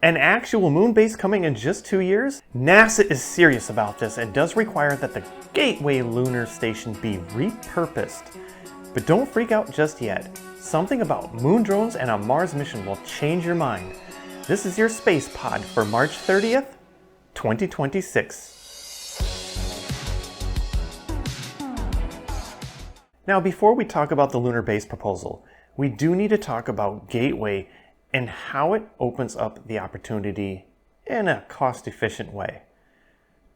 An actual moon base coming in just 2 years? NASA is serious about this and does require that the Gateway lunar station be repurposed. But don't freak out just yet. Something about moon drones and a Mars mission will change your mind. This is your Space Pod for March 30th, 2026. Now, before we talk about the lunar base proposal, we do need to talk about Gateway and how it opens up the opportunity in a cost-efficient way.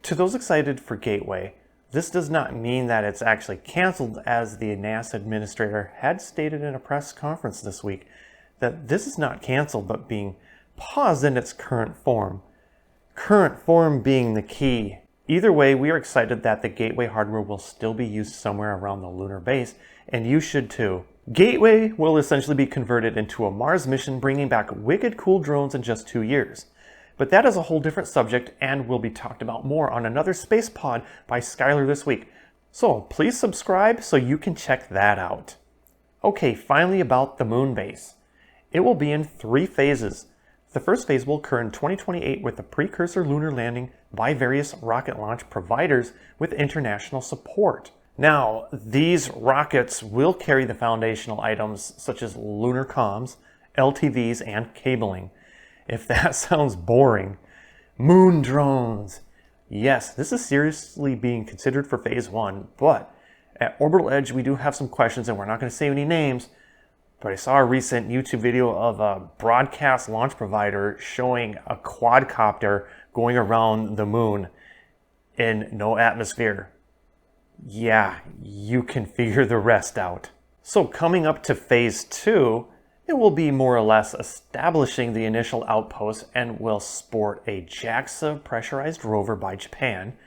To those excited for Gateway, this does not mean that it's actually canceled, as the NASA Administrator had stated in a press conference this week that this is not canceled but being paused in its current form. Current form being the key. Either way, we are excited that the Gateway hardware will still be used somewhere around the lunar base, and you should too. Gateway will essentially be converted into a Mars mission, bringing back wicked cool drones in just 2 years. But that is a whole different subject and will be talked about more on another Space Pod by Skylar this week. So please subscribe so you can check that out. Okay, finally about the moon base. It will be in 3 phases. The first phase will occur in 2028 with the precursor lunar landing by various rocket launch providers with international support. Now, these rockets will carry the foundational items such as lunar comms, LTVs, and cabling. If that sounds boring. Moon drones. Yes, this is seriously being considered for phase 1, but at Orbital Edge we do have some questions, and we're not going to say any names, but I saw a recent YouTube video of a broadcast launch provider showing a quadcopter going around the moon in no atmosphere. Yeah, you can figure the rest out. So coming up to phase 2, it will be more or less establishing the initial outpost and will sport a JAXA pressurized rover by Japan,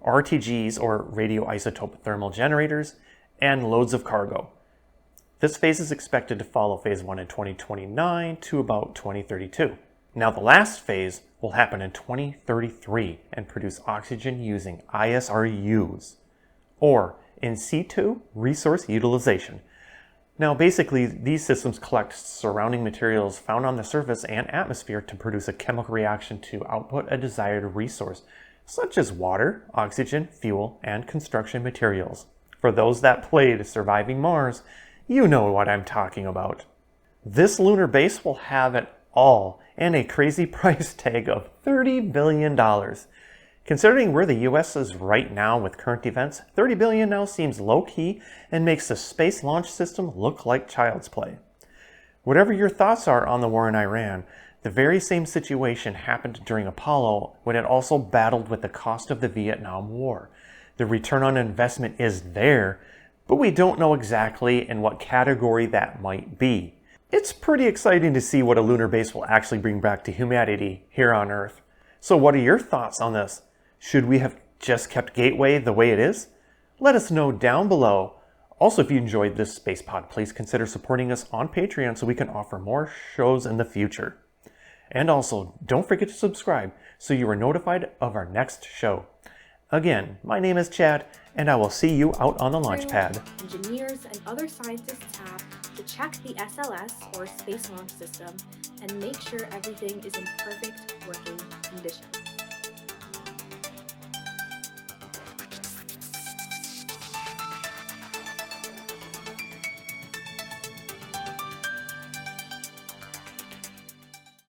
RTGs or radioisotope thermal generators, and loads of cargo. This phase is expected to follow phase 1 in 2029 to about 2032. Now the last phase will happen in 2033 and produce oxygen using ISRUs, or in situ resource utilization. Now basically these systems collect surrounding materials found on the surface and atmosphere to produce a chemical reaction to output a desired resource, such as water, oxygen, fuel, and construction materials. For those that played Surviving Mars, you know what I'm talking about. This lunar base will have it all and a crazy price tag of $30 billion. Considering where the US is right now with current events, $30 billion now seems low-key and makes the space launch system look like child's play. Whatever your thoughts are on the war in Iran, the very same situation happened during Apollo when it also battled with the cost of the Vietnam War. The return on investment is there, but we don't know exactly in what category that might be. It's pretty exciting to see what a lunar base will actually bring back to humanity here on Earth. So what are your thoughts on this? Should we have just kept Gateway the way it is? Let us know down below. Also, if you enjoyed this Space Pod, please consider supporting us on Patreon so we can offer more shows in the future. And also, don't forget to subscribe so you are notified of our next show. Again, my name is Chad, and I will see you out on the launch pad. Engineers and other scientists have to check the SLS, or Space Launch System, and make sure everything is in perfect working condition.